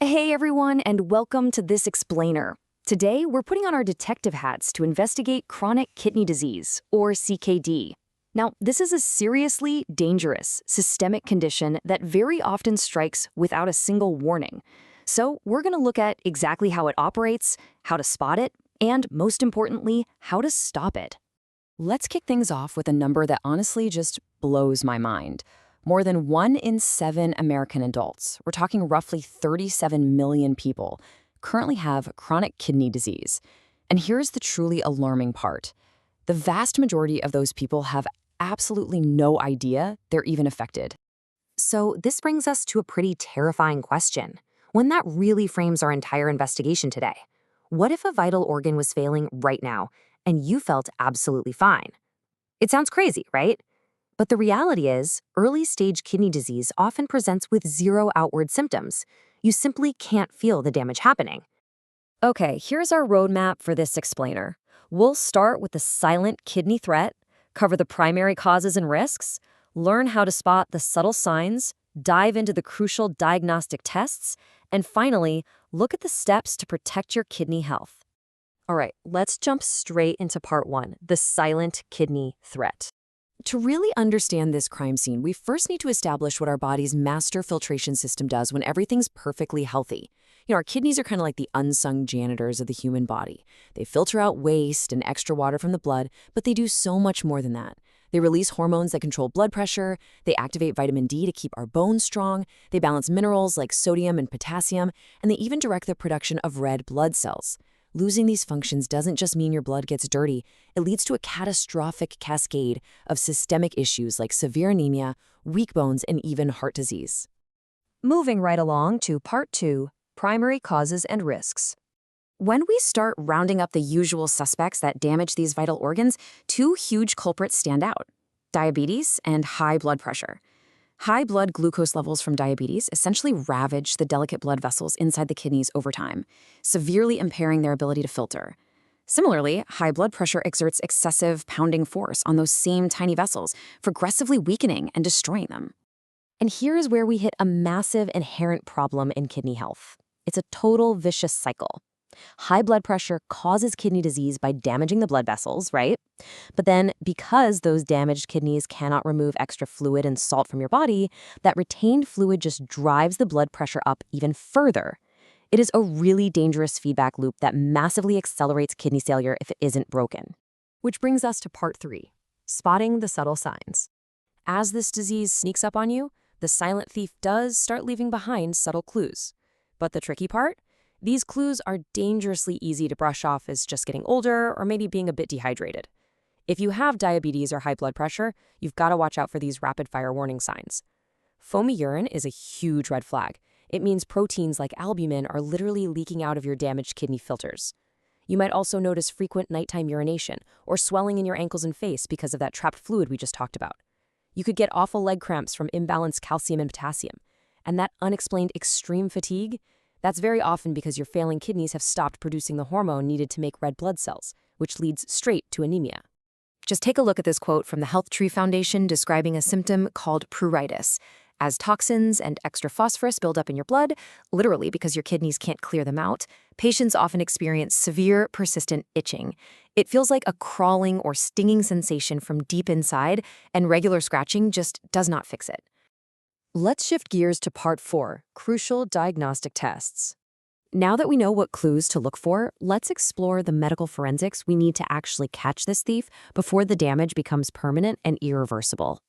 Hey everyone, and welcome to This Explainer. Today, we're putting on our detective hats to investigate chronic kidney disease, or CKD. Now, this is a seriously dangerous, systemic condition that very often strikes without a single warning. So, we're going to look at exactly how it operates, how to spot it, and most importantly, how to stop it. Let's kick things off with a number that honestly just blows my mind. More than 1 in 7 American adults, we're talking roughly 37 million people, currently have chronic kidney disease. And here's the truly alarming part. The vast majority of those people have absolutely no idea they're even affected. So, this brings us to a pretty terrifying question, one that really frames our entire investigation today. What if a vital organ was failing right now, and you felt absolutely fine? It sounds crazy, right? But the reality is, early-stage kidney disease often presents with zero outward symptoms. You simply can't feel the damage happening. Okay, here's our roadmap for this explainer. We'll start with the silent kidney threat, cover the primary causes and risks, learn how to spot the subtle signs, dive into the crucial diagnostic tests, and finally, look at the steps to protect your kidney health. All right, let's jump straight into part 1, the silent kidney threat. To really understand this crime scene, we first need to establish what our body's master filtration system does when everything's perfectly healthy. Our kidneys are kind of like the unsung janitors of the human body. They filter out waste and extra water from the blood, but they do so much more than that. They release hormones that control blood pressure, they activate vitamin D to keep our bones strong, they balance minerals like sodium and potassium, and they even direct the production of red blood cells. Losing these functions doesn't just mean your blood gets dirty, it leads to a catastrophic cascade of systemic issues like severe anemia, weak bones, and even heart disease. Moving right along to part 2, primary causes and risks. When we start rounding up the usual suspects that damage these vital organs, 2 huge culprits stand out: diabetes and high blood pressure. High blood glucose levels from diabetes essentially ravage the delicate blood vessels inside the kidneys over time, severely impairing their ability to filter. Similarly, high blood pressure exerts excessive pounding force on those same tiny vessels, progressively weakening and destroying them. And here's where we hit a massive inherent problem in kidney health. It's a total vicious cycle. High blood pressure causes kidney disease by damaging the blood vessels, right? But then, because those damaged kidneys cannot remove extra fluid and salt from your body, that retained fluid just drives the blood pressure up even further. It is a really dangerous feedback loop that massively accelerates kidney failure if it isn't broken. Which brings us to part 3, spotting the subtle signs. As this disease sneaks up on you, the silent thief does start leaving behind subtle clues. But the tricky part? These clues are dangerously easy to brush off as just getting older or maybe being a bit dehydrated. If you have diabetes or high blood pressure, you've got to watch out for these rapid-fire warning signs. Foamy urine is a huge red flag. It means proteins like albumin are literally leaking out of your damaged kidney filters. You might also notice frequent nighttime urination or swelling in your ankles and face because of that trapped fluid we just talked about. You could get awful leg cramps from imbalanced calcium and potassium. And that unexplained extreme fatigue, that's very often because your failing kidneys have stopped producing the hormone needed to make red blood cells, which leads straight to anemia. Just take a look at this quote from the Health Tree Foundation describing a symptom called pruritus, as toxins and extra phosphorus build up in your blood, literally because your kidneys can't clear them out. Patients often experience severe, persistent itching. It feels like a crawling or stinging sensation from deep inside, and regular scratching just does not fix it. Let's shift gears to part 4, crucial diagnostic tests. Now that we know what clues to look for, let's explore the medical forensics we need to actually catch this thief before the damage becomes permanent and irreversible.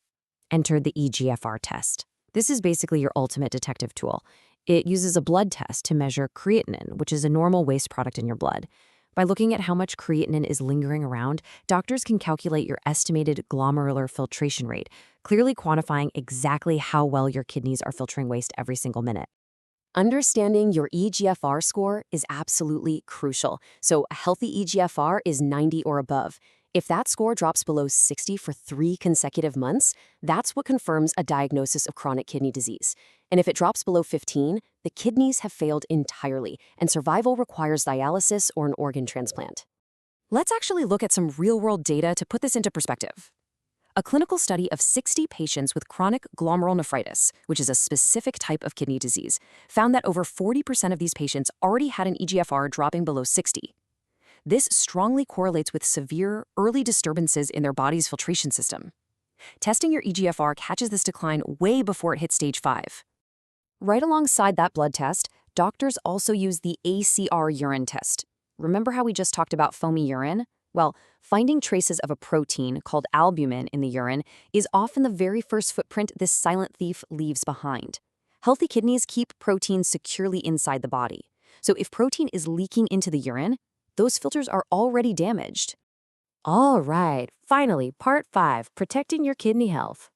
Enter the eGFR test. This is basically your ultimate detective tool. It uses a blood test to measure creatinine, which is a normal waste product in your blood. By looking at how much creatinine is lingering around, doctors can calculate your estimated glomerular filtration rate, clearly quantifying exactly how well your kidneys are filtering waste every single minute. Understanding your eGFR score is absolutely crucial. So a healthy eGFR is 90 or above. If that score drops below 60 for 3 consecutive months, that's what confirms a diagnosis of chronic kidney disease. And if it drops below 15, the kidneys have failed entirely, and survival requires dialysis or an organ transplant. Let's actually look at some real-world data to put this into perspective. A clinical study of 60 patients with chronic glomerulonephritis, which is a specific type of kidney disease, found that over 40% of these patients already had an eGFR dropping below 60. This strongly correlates with severe, early disturbances in their body's filtration system. Testing your eGFR catches this decline way before it hits stage 5. Right alongside that blood test, doctors also use the ACR urine test. Remember how we just talked about foamy urine? Well, finding traces of a protein called albumin in the urine is often the very first footprint this silent thief leaves behind. Healthy kidneys keep protein securely inside the body. So if protein is leaking into the urine, those filters are already damaged. All right, finally, part 5, protecting your kidney health.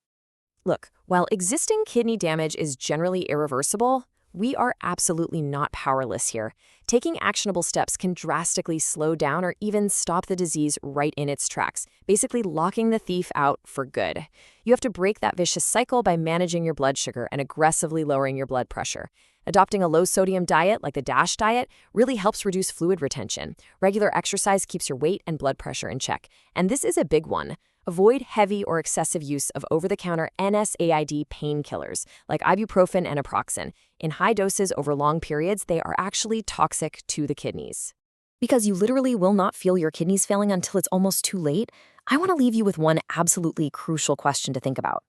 Look, while existing kidney damage is generally irreversible, we are absolutely not powerless here. Taking actionable steps can drastically slow down or even stop the disease right in its tracks, basically locking the thief out for good. You have to break that vicious cycle by managing your blood sugar and aggressively lowering your blood pressure. Adopting a low-sodium diet like the DASH diet really helps reduce fluid retention. Regular exercise keeps your weight and blood pressure in check. And this is a big one. Avoid heavy or excessive use of over-the-counter NSAID painkillers like ibuprofen and naproxen. In high doses over long periods, they are actually toxic to the kidneys. Because you literally will not feel your kidneys failing until it's almost too late, I want to leave you with one absolutely crucial question to think about.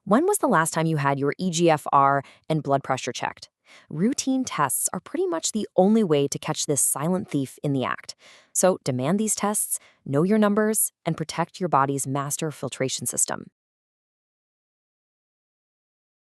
When was the last time you had your eGFR and blood pressure checked? Routine tests are pretty much the only way to catch this silent thief in the act. So demand these tests, know your numbers, and protect your body's master filtration system.